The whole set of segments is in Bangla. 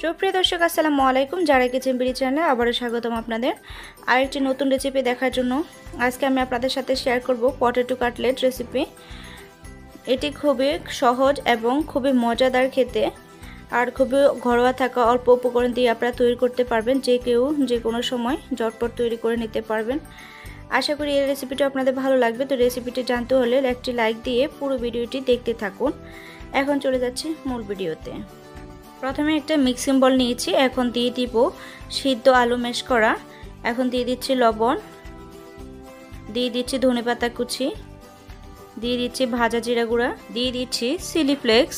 সুপ্রিয় দর্শক আসসালামু আলাইকুম, যারা কিচেন বিডি চ্যানেলে আবারও স্বাগতম আপনাদের আরেকটি নতুন রেসিপি দেখার জন্য। আজকে আমি আপনাদের সাথে শেয়ার করব পটেটো কাটলেট রেসিপি। এটি খুবই সহজ এবং খুবই মজাদার খেতে, আর খুবই ঘরোয়া থাকা অল্প উপকরণ দিয়ে আপনারা তৈরি করতে পারবেন। যে কেউ যে কোনো সময় ঝটপট তৈরি করে নিতে পারবেন। আশা করি এই রেসিপিটা আপনাদের ভালো লাগবে। তো রেসিপিটি জানতে হলে একটি লাইক দিয়ে পুরো ভিডিওটি দেখতে থাকুন। এখন চলে যাচ্ছি মূল ভিডিওতে। প্রথমে একটা মিক্সিং বল নিয়েছি, এখন দিয়ে দিব সিদ্ধ আলু ম্যাশ করা, এখন দিয়ে দিচ্ছি লবণ, দিয়ে দিচ্ছি ধনেপাতা কুচি, দিয়ে দিচ্ছি ভাজা জিরা গুঁড়া, দিয়ে দিচ্ছি চিলিফ্লেক্স,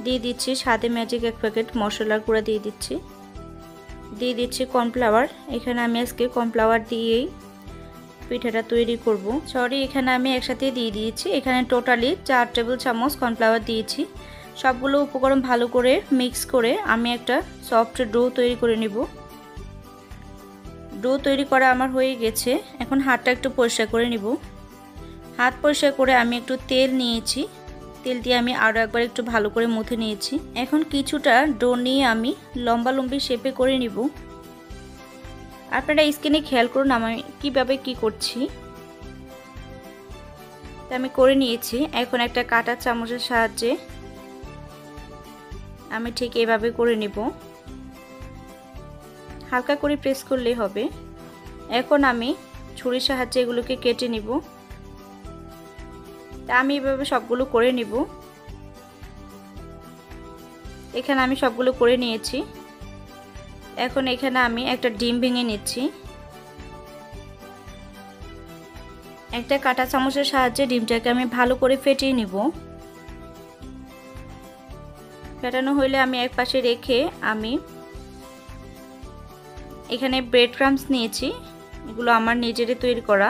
দিয়ে দিচ্ছি স্বাদে ম্যাজিক 1 প্যাকেট মশলার গুঁড়া দিয়ে দিচ্ছি কর্নফ্লাওয়ার। এখানে আমি আজকে কর্নফ্লাওয়ার দিয়েই পিঠাটা তৈরি করব। এখানে আমি একসাথে দিয়ে দিয়েছি। এখানে টোটালি 4 টেবিল চামচ কর্নফ্লাওয়ার দিয়েছি। সবগুলো উপকরণ ভালো করে মিক্স করে আমি একটা সফট ডো তৈরি করে নিব। ডো তৈরি করা আমার হয়ে গেছে। এখন হাতটা একটু পরিষ্কার করে নিব। হাত পরিষ্কার করে আমি একটু তেল নিয়েছি, তেল দিয়ে আমি আরও একবার একটু ভালো করে মুথে নিয়েছি। এখন কিছুটা ডো নিয়ে আমি লম্বা লম্বি শেপে করে নিব। আপনারা স্ক্রিনে খেয়াল করুন আমি কিভাবে কি করছি। আমি করে নিয়েছি। এখন একটা কাঁটা চামচের সাহায্যে আমি ঠিক এইভাবে করে নিব। হালকা করে প্রেস করলেই হবে। এখন আমি ছুরির সাহায্যে এগুলোকে কেটে নিব। তা আমি এইভাবে সবগুলো করে নিব। এখানে আমি সবগুলো করে নিয়েছি। এখন এখানে আমি একটা ডিম ভেঙে নিচ্ছি। একটা কাঁটা চামচের সাহায্যে ডিমটাকে আমি ভালো করে ফেটিয়ে নিব। ফেটানো হইলে আমি এক পাশে রেখে আমি এখানে ব্রেডক্রাম্স নিয়েছি। এগুলো আমার নিজেরই তৈরি করা।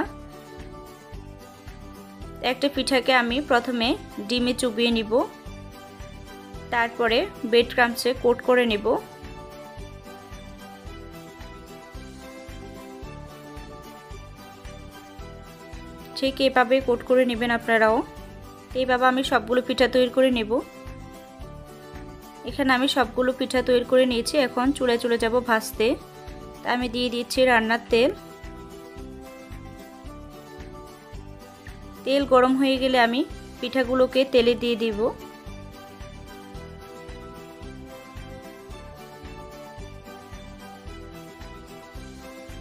একটা পিঠাকে আমি প্রথমে ডিমে চুবিয়ে নিব, তারপরে ব্রেডক্রাম্সে কোট করে নিব। ঠিক এইভাবে কোট করে নেবেন আপনারাও। এইভাবে আমি সবগুলো পিঠা তৈরি করে নেব। এখানে আমি সবগুলো পিঠা তৈরি করে নিয়েছি। এখন চুলায় চলে যাব ভাজতে। তা আমি দিয়ে দিচ্ছি রান্নার তেল। তেল গরম হয়ে গেলে আমি পিঠাগুলোকে তেলে দিয়ে দিব।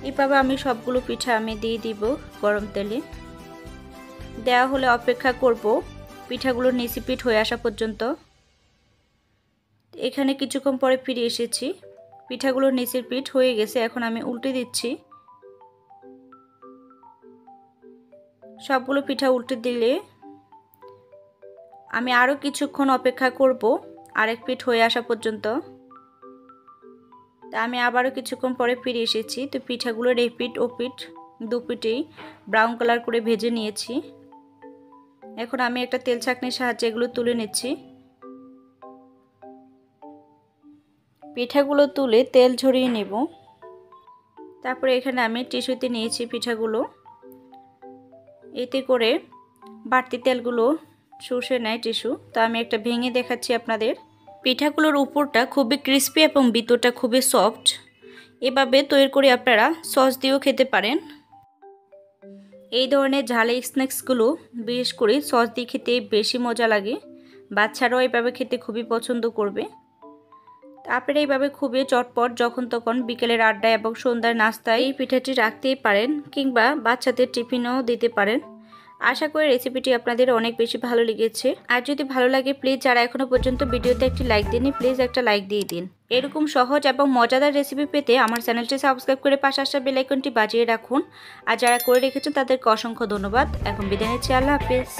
এভাবে আমি সবগুলো পিঠা দিয়ে দিব গরম তেলে। দেওয়া হলে অপেক্ষা করব পিঠাগুলো নিচে পিঠ হয়ে আসা পর্যন্ত। এখানে কিছুক্ষণ পরে ফিরে এসেছি। পিঠাগুলোর নিচের পিঠ হয়ে গেছে। এখন আমি উল্টে দিচ্ছি। সবগুলো পিঠা উল্টে দিলে আমি আরও কিছুক্ষণ অপেক্ষা করব আরেক পিঠ হয়ে আসা পর্যন্ত। তা আমি আবারও কিছুক্ষণ পরে ফিরে এসেছি। তো পিঠাগুলোর এই পিঠ ও পিঠ দু পিঠেই ব্রাউন কালার করে ভেজে নিয়েছি। এখন আমি একটা তেল ছাঁকনির সাহায্যে এগুলো তুলে নিচ্ছি। পিঠাগুলো তুলে তেল ঝরিয়ে নেব। তারপরে এখানে আমি টিস্যুতে নিয়েছি পিঠাগুলো। এতে করে বাড়তি তেলগুলো শুষে নেয় টিস্যু। তো আমি একটা ভেঙে দেখাচ্ছি আপনাদের। পিঠাগুলোর উপরটা খুবই ক্রিস্পি এবং ভিতরটা খুবই সফট। এভাবে তৈরি করে আপনারা সস দিয়েও খেতে পারেন। এই ধরনের ঝালে স্ন্যাক্সগুলো বিশেষ করে সস দিয়ে খেতে বেশি মজা লাগে। বাচ্চারাও এভাবে খেতে খুবই পছন্দ করবে। আপনারা এইভাবে খুবই চটপট যখন তখন বিকেলের আড্ডা এবং সন্ধ্যার নাস্তায় এই পিঠাটি রাখতেই পারেন, কিংবা বাচ্চাদের টিফিনেও দিতে পারেন। আশা করি রেসিপিটি আপনাদের অনেক বেশি ভালো লেগেছে। আর যদি ভালো লাগে প্লিজ যারা এখনো পর্যন্ত ভিডিওতে একটি লাইক দেননি প্লিজ একটা লাইক দিয়ে দিন। এরকম সহজ এবং মজাদার রেসিপি পেতে আমার চ্যানেলটি সাবস্ক্রাইব করে পাশে আসা বেল আইকনটি বাজিয়ে রাখুন। আর যারা করে রেখেছেন তাদেরকে অসংখ্য ধন্যবাদ। এখন বিদায় নিচ্ছি। আল্লাহ হাফেজ।